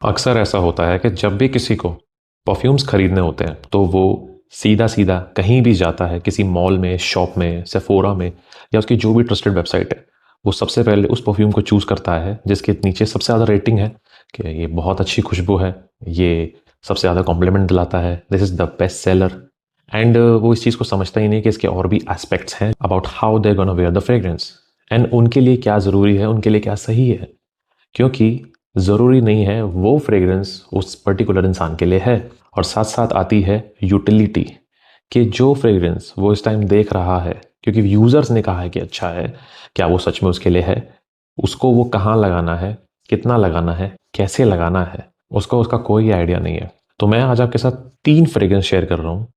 अक्सर ऐसा होता है कि जब भी किसी को परफ्यूम्स खरीदने होते हैं तो वो सीधा सीधा कहीं भी जाता है, किसी मॉल में, शॉप में, सेफोरा में या उसकी जो भी ट्रस्टेड वेबसाइट है, वो सबसे पहले उस परफ्यूम को चूज़ करता है जिसके नीचे सबसे ज़्यादा रेटिंग है कि ये बहुत अच्छी खुशबू है, ये सबसे ज़्यादा कॉम्प्लीमेंट दिलाता है, this is the best seller. And वो इस चीज़ को समझता ही नहीं कि इसके और भी एस्पेक्ट्स हैं about how they gonna wear the fragrance and उनके लिए क्या ज़रूरी है, उनके लिए क्या सही है। क्योंकि ज़रूरी नहीं है वो फ्रेग्रेंस उस पर्टिकुलर इंसान के लिए है। और साथ साथ आती है यूटिलिटी, कि जो फ्रेग्रेंस वो इस टाइम देख रहा है क्योंकि यूज़र्स ने कहा है कि अच्छा है, क्या वो सच में उसके लिए है, उसको वो कहाँ लगाना है, कितना लगाना है, कैसे लगाना है, उसको उसका कोई आइडिया नहीं है। तो मैं आज आपके साथ 3 फ्रेग्रेंस शेयर कर रहा हूँ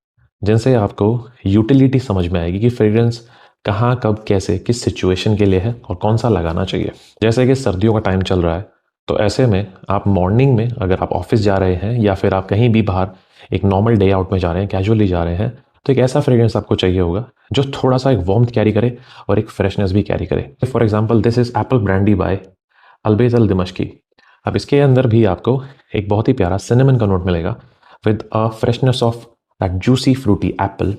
जिनसे आपको यूटिलिटी समझ में आएगी कि फ्रेग्रेंस कहाँ, कब, कैसे, किस सिचुएशन के लिए है और कौन सा लगाना चाहिए। जैसे कि सर्दियों का टाइम चल रहा है, तो ऐसे में आप मॉर्निंग में अगर आप ऑफिस जा रहे हैं या फिर आप कहीं भी बाहर एक नॉर्मल डे आउट में जा रहे हैं, कैजुअली जा रहे हैं, तो एक ऐसा फ्रेग्रेंस आपको चाहिए होगा जो थोड़ा सा एक वार्मथ कैरी करे और एक फ्रेशनेस भी कैरी करे। For example, this is apple brandy by Al Bait Al Dimashqi. अब इसके अंदर भी आपको एक बहुत ही प्यारा सिनेमन का नोट मिलेगा with a freshness of that juicy fruity apple.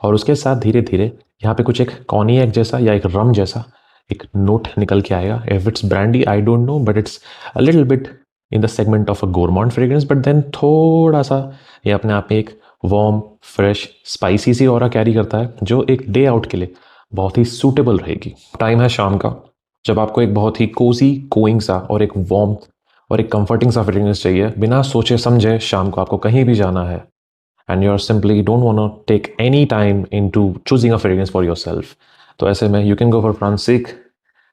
और उसके साथ धीरे धीरे यहाँ पे कुछ एक कॉनियक जैसा या एक रम जैसा एक नोट निकल के आएगा। If it's brandy I don't know, but it's a little bit in the segment of a gourmand fragrance, but then थोड़ा सा ये अपने आप में एक वार्म, फ्रेश, स्पाइसी सी ऑरा कैरी करता है जो एक डे आउट के लिए बहुत ही सूटेबल रहेगी। टाइम है शाम का, जब आपको एक बहुत ही कोजी, कोइंग सा और एक वार्म और एक कंफर्टिंग सा फ्रेग्रेंस चाहिए, बिना सोचे समझे शाम को आपको कहीं भी जाना है and you simply don't want to take any time into choosing a fragrance for yourself, तो ऐसे में you can go for Francique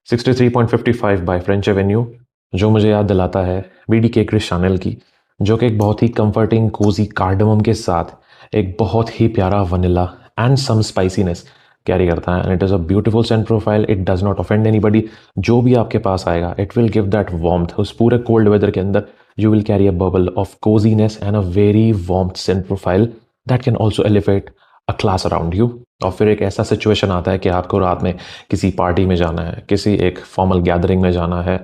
63.55 by French Avenue, जो मुझे याद दिलाता है BDK क्रिस शानेल की, जो कि एक बहुत ही कंफर्टिंग कोजी कार्डमम के साथ एक बहुत ही प्यारा vanilla and some spiciness carry करता है। And it is a beautiful scent profile, it does not offend anybody. जो भी आपके पास आएगा it will give that warmth. उस पूरे कोल्ड वेदर के अंदर you will carry a bubble of coziness and a very warm scent profile that can also elevate a class around you। और फिर एक ऐसा सिचुएशन आता है कि आपको रात में किसी पार्टी में जाना है, किसी एक फॉर्मल गैदरिंग में जाना है,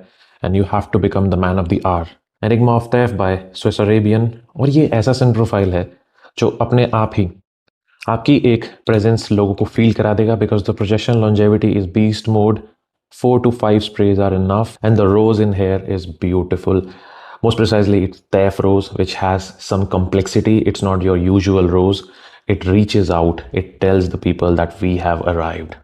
and you have to become the man of the hour. Enigma of Taif by Swiss Arabian. और ये ऐसा सेंट प्रोफाइल है जो अपने आप ही आपकी एक प्रेजेंस लोगों को फील करा देगा, because the projection longevity is beast mode. 4 to 5 sprays are enough, and the rose in here is beautiful. Most precisely, it's Taif rose, which has some complexity. It's not your usual rose. It reaches out. It tells the people that we have arrived.